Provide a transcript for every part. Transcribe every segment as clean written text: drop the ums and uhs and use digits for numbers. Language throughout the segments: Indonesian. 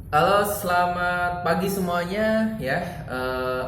Halo, selamat pagi semuanya ya,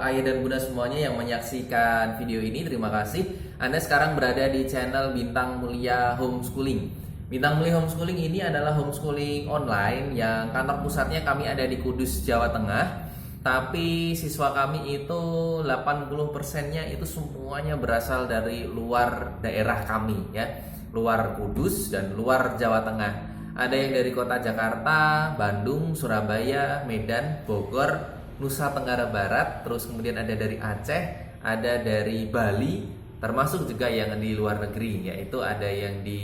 ayah dan bunda semuanya yang menyaksikan video ini. Terima kasih. Anda sekarang berada di channel Bintang Mulia Homeschooling. Bintang Mulia Homeschooling ini adalah homeschooling online yang kantor pusatnya kami ada di Kudus, Jawa Tengah. Tapi siswa kami itu 80%-nya itu semuanya berasal dari luar daerah kami ya, luar Kudus dan luar Jawa Tengah. Ada yang dari kota Jakarta, Bandung, Surabaya, Medan, Bogor, Nusa Tenggara Barat, terus kemudian ada dari Aceh, ada dari Bali, termasuk juga yang di luar negeri, yaitu ada yang di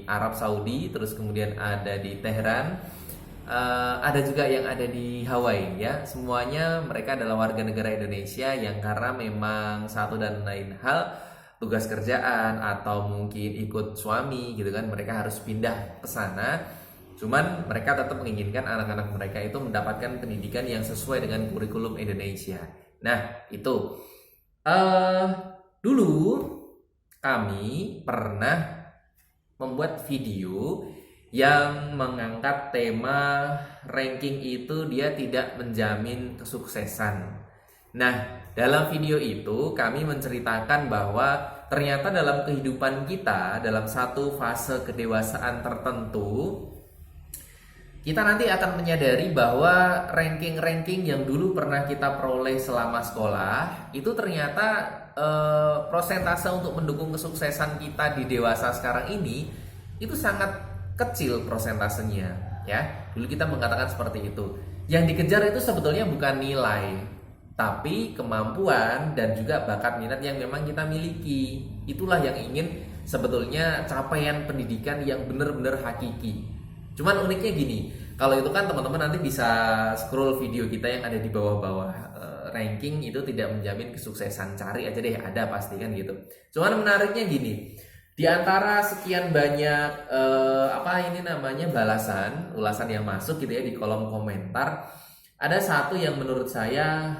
Arab Saudi, terus kemudian ada di Tehran, ada juga yang ada di Hawaii ya. Semuanya mereka adalah warga negara Indonesia yang karena memang satu dan lain hal tugas kerjaan atau mungkin ikut suami gitu kan, mereka harus pindah ke sana. Cuman mereka tetap menginginkan anak-anak mereka itu mendapatkan pendidikan yang sesuai dengan kurikulum Indonesia. Nah, itu eh dulu kami pernah membuat video yang mengangkat tema ranking itu dia tidak menjamin kesuksesan. Nah, dalam video itu kami menceritakan bahwa ternyata dalam kehidupan kita, dalam satu fase kedewasaan tertentu, kita nanti akan menyadari bahwa ranking-ranking yang dulu pernah kita peroleh selama sekolah itu ternyata prosentase untuk mendukung kesuksesan kita di dewasa sekarang ini itu sangat kecil prosentasenya ya. Dulu kita mengatakan seperti itu. Yang dikejar itu sebetulnya bukan nilai, tapi kemampuan dan juga bakat minat yang memang kita miliki. Itulah yang ingin sebetulnya capaian pendidikan yang benar-benar hakiki. Cuman uniknya gini, kalau itu kan teman-teman nanti bisa scroll video kita yang ada di bawah-bawah. Ranking itu tidak menjamin kesuksesan, cari aja deh, ada pasti kan gitu. Cuman menariknya gini, di antara sekian banyak ulasan yang masuk gitu ya di kolom komentar, ada satu yang menurut saya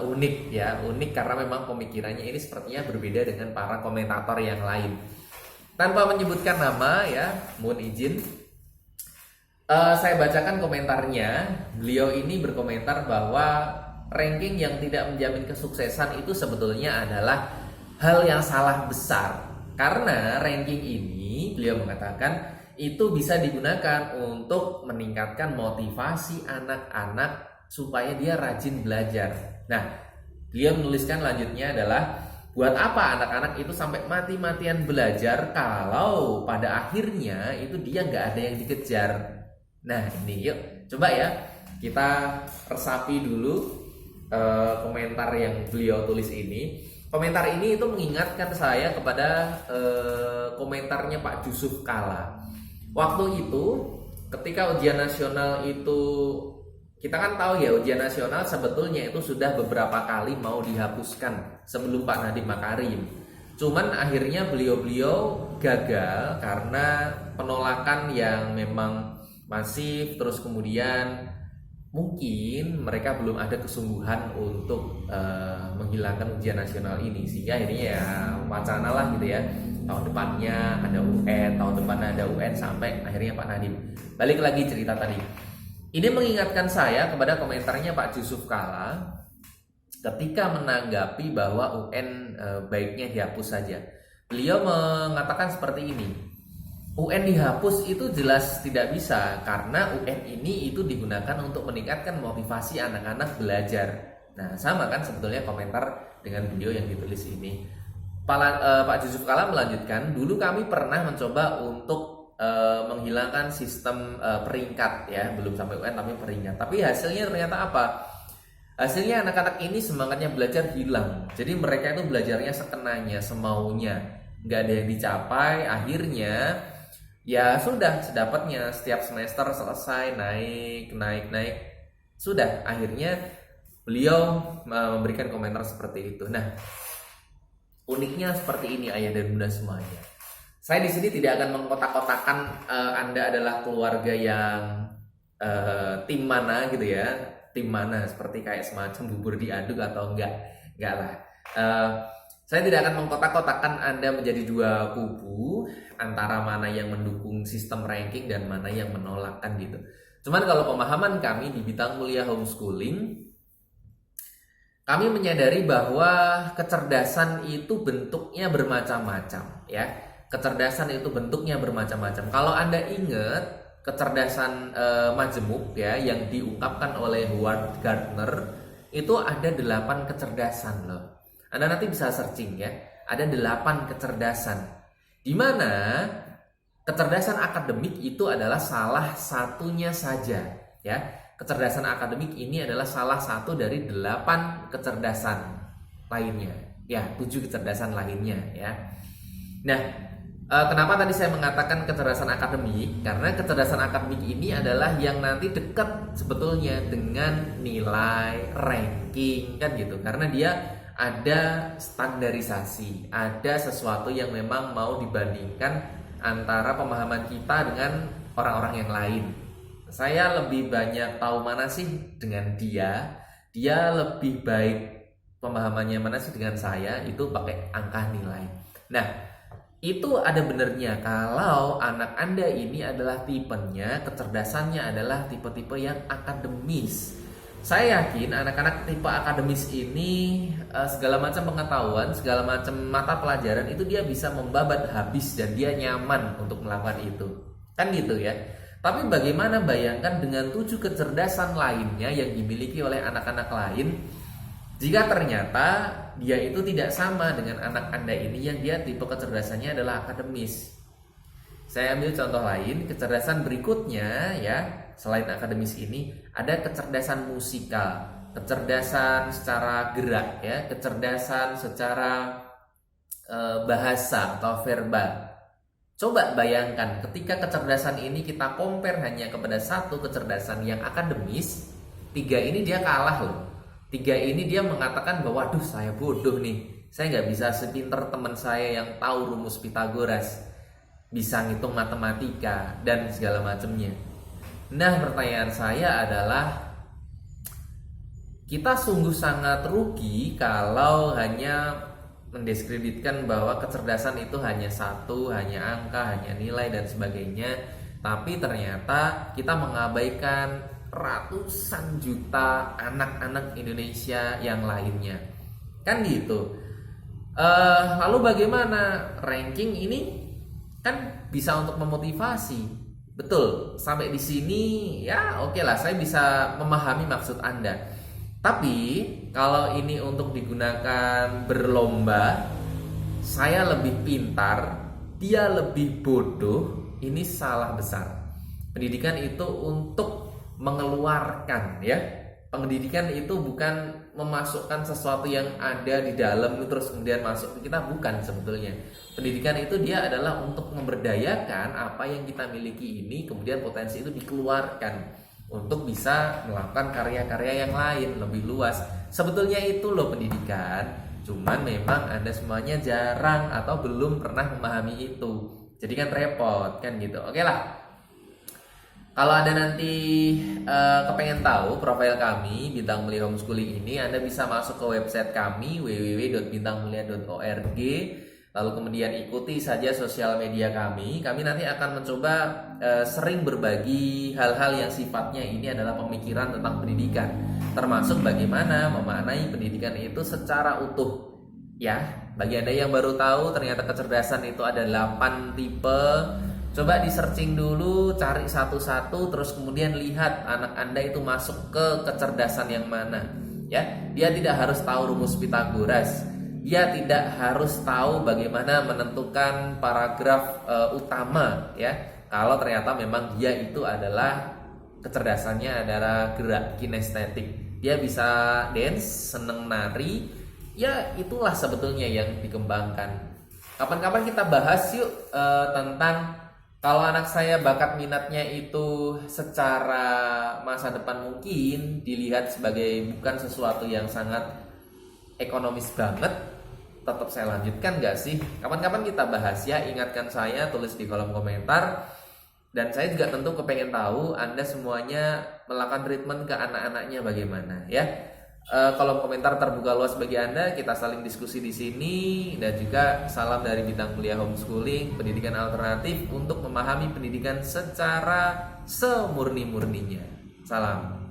unik ya, unik karena memang pemikirannya ini sepertinya berbeda dengan para komentator yang lain. Tanpa menyebutkan nama ya, mohon izin, saya bacakan komentarnya. Beliau ini berkomentar bahwa ranking yang tidak menjamin kesuksesan itu sebetulnya adalah hal yang salah besar. Karena ranking ini, beliau mengatakan, itu bisa digunakan untuk meningkatkan motivasi anak-anak supaya dia rajin belajar. Nah, beliau menuliskan lanjutnya adalah, buat apa anak-anak itu sampai mati-matian belajar kalau pada akhirnya itu dia nggak ada yang dikejar. Nah, ini yuk coba ya kita resapi dulu komentar yang beliau tulis ini. Komentar ini itu mengingatkan saya kepada komentarnya Pak Yusuf Kala. Waktu itu ketika ujian nasional itu, kita kan tahu ya, ujian nasional sebetulnya itu sudah beberapa kali mau dihapuskan sebelum Pak Nadiem Makarim. Cuman akhirnya beliau-beliau gagal karena penolakan yang memang masif, terus kemudian mungkin mereka belum ada kesungguhan untuk menghilangkan ujian nasional ini, sehingga akhirnya ya wacana lah gitu ya, tahun depannya ada UN, tahun depannya ada UN, sampai akhirnya Pak Nadiem. Balik lagi cerita tadi, ini mengingatkan saya kepada komentarnya Pak Yusuf Kala ketika menanggapi bahwa UN baiknya dihapus saja. Beliau mengatakan seperti ini, UN dihapus itu jelas tidak bisa, karena UN ini itu digunakan untuk meningkatkan motivasi anak-anak belajar. Nah, sama kan sebetulnya komentar dengan beliau yang ditulis ini. Pak Yusuf Kala melanjutkan, dulu kami pernah mencoba untuk menghilangkan sistem peringkat ya, belum sampai UN tapi peringkat. Tapi hasilnya ternyata apa? Hasilnya anak-anak ini semangatnya belajar hilang. Jadi mereka itu belajarnya sekenanya, semaunya, nggak ada yang dicapai. Akhirnya ya sudah sedapatnya, setiap semester selesai naik. Sudah, akhirnya beliau memberikan komentar seperti itu. Nah, uniknya seperti ini ayah dan bunda semuanya. Saya di sini tidak akan mengkotak-kotakan Anda adalah keluarga yang tim mana gitu ya. Tim mana, seperti kayak semacam bubur diaduk atau enggak lah. Saya tidak akan mengkotak-kotakan Anda menjadi dua kubu antara mana yang mendukung sistem ranking dan mana yang menolak kan gitu. Cuman kalau pemahaman kami di Bintang Mulia Homeschooling, kami menyadari bahwa kecerdasan itu bentuknya bermacam-macam, ya. Kecerdasan itu bentuknya bermacam-macam. Kalau Anda ingat kecerdasan majemuk, ya, yang diungkapkan oleh Howard Gardner, itu ada 8 kecerdasan loh. Anda nanti bisa searching, ya. Ada 8 kecerdasan. Di mana kecerdasan akademik itu adalah salah satunya saja, ya. Kecerdasan akademik ini adalah salah satu dari 8 kecerdasan lainnya, ya, 7 kecerdasan lainnya, ya. Nah, kenapa tadi saya mengatakan kecerdasan akademik? Karena kecerdasan akademik ini adalah yang nanti dekat sebetulnya dengan nilai, ranking, kan gitu. Karena dia ada standarisasi, ada sesuatu yang memang mau dibandingkan antara pemahaman kita dengan orang-orang yang lain. Saya lebih banyak tahu mana sih dengan dia lebih baik pemahamannya mana sih dengan saya, itu pakai angka nilai. Nah, itu ada benernya kalau anak Anda ini adalah tipenya, kecerdasannya adalah tipe-tipe yang akademis. Saya yakin anak-anak tipe akademis ini segala macam pengetahuan, segala macam mata pelajaran itu dia bisa membabat habis dan dia nyaman untuk melakukan itu. Kan gitu ya. Tapi bagaimana bayangkan dengan 7 kecerdasan lainnya yang dimiliki oleh anak-anak lain, jika ternyata dia itu tidak sama dengan anak Anda ini yang dia tipe kecerdasannya adalah akademis. Saya ambil contoh lain, kecerdasan berikutnya, ya, selain akademis ini ada kecerdasan musikal, kecerdasan secara gerak, ya, kecerdasan secara bahasa atau verbal. Coba bayangkan ketika kecerdasan ini kita compare hanya kepada satu kecerdasan yang akademis, 3 ini dia kalah loh. 3 ini dia mengatakan bahwa waduh saya bodoh nih, saya nggak bisa sepinter teman saya yang tahu rumus Pitagoras, bisa ngitung matematika dan segala macamnya. Nah, pertanyaan saya adalah kita sungguh sangat rugi kalau hanya mendiskreditkan bahwa kecerdasan itu hanya satu, hanya angka, hanya nilai dan sebagainya. Tapi ternyata kita mengabaikan ratusan juta anak-anak Indonesia yang lainnya. Kan gitu. Lalu bagaimana ranking ini? Kan bisa untuk memotivasi. Betul, sampai di sini ya oke lah, saya bisa memahami maksud Anda. Tapi kalau ini untuk digunakan berlomba, saya lebih pintar, dia lebih bodoh, ini salah besar. Pendidikan itu untuk mengeluarkan, ya. Pendidikan itu bukan memasukkan sesuatu yang ada di dalam terus kemudian masuk ke kita, bukan sebetulnya. Pendidikan itu dia adalah untuk memberdayakan apa yang kita miliki ini, kemudian potensi itu dikeluarkan untuk bisa melakukan karya-karya yang lain lebih luas. Sebetulnya itu loh pendidikan. Cuman memang Anda semuanya jarang atau belum pernah memahami itu. Jadi kan repot kan gitu. Oke lah. Kalau Anda nanti kepengen tahu profil kami Bintang Mulia Homeschooling ini, Anda bisa masuk ke website kami www.bintangmulia.org. Lalu kemudian ikuti saja sosial media kami. Kami nanti akan mencoba sering berbagi hal-hal yang sifatnya ini adalah pemikiran tentang pendidikan, termasuk bagaimana memaknai pendidikan itu secara utuh. Ya, bagi Anda yang baru tahu ternyata kecerdasan itu ada 8 tipe. Coba di searching dulu, cari satu-satu, terus kemudian lihat anak Anda itu masuk ke kecerdasan yang mana. Ya, dia tidak harus tahu rumus Pitagoras. Dia tidak harus tahu bagaimana menentukan paragraf utama, ya. Kalau ternyata memang dia itu adalah kecerdasannya adalah gerak kinestetik. Dia bisa dance, seneng nari, ya itulah sebetulnya yang dikembangkan. Kapan-kapan kita bahas yuk tentang kalau anak saya bakat minatnya itu secara masa depan mungkin dilihat sebagai bukan sesuatu yang sangat ekonomis banget, tetap saya lanjutkan gak sih? Kapan-kapan kita bahas ya, ingatkan saya, tulis di kolom komentar. Dan saya juga tentu kepengen tahu Anda semuanya melakukan treatment ke anak-anaknya bagaimana ya. Kolom komentar terbuka luas bagi Anda, kita saling diskusi di sini. Dan juga salam dari Bintang Mulia Homeschooling, pendidikan alternatif untuk memahami pendidikan secara semurni-murninya. Salam.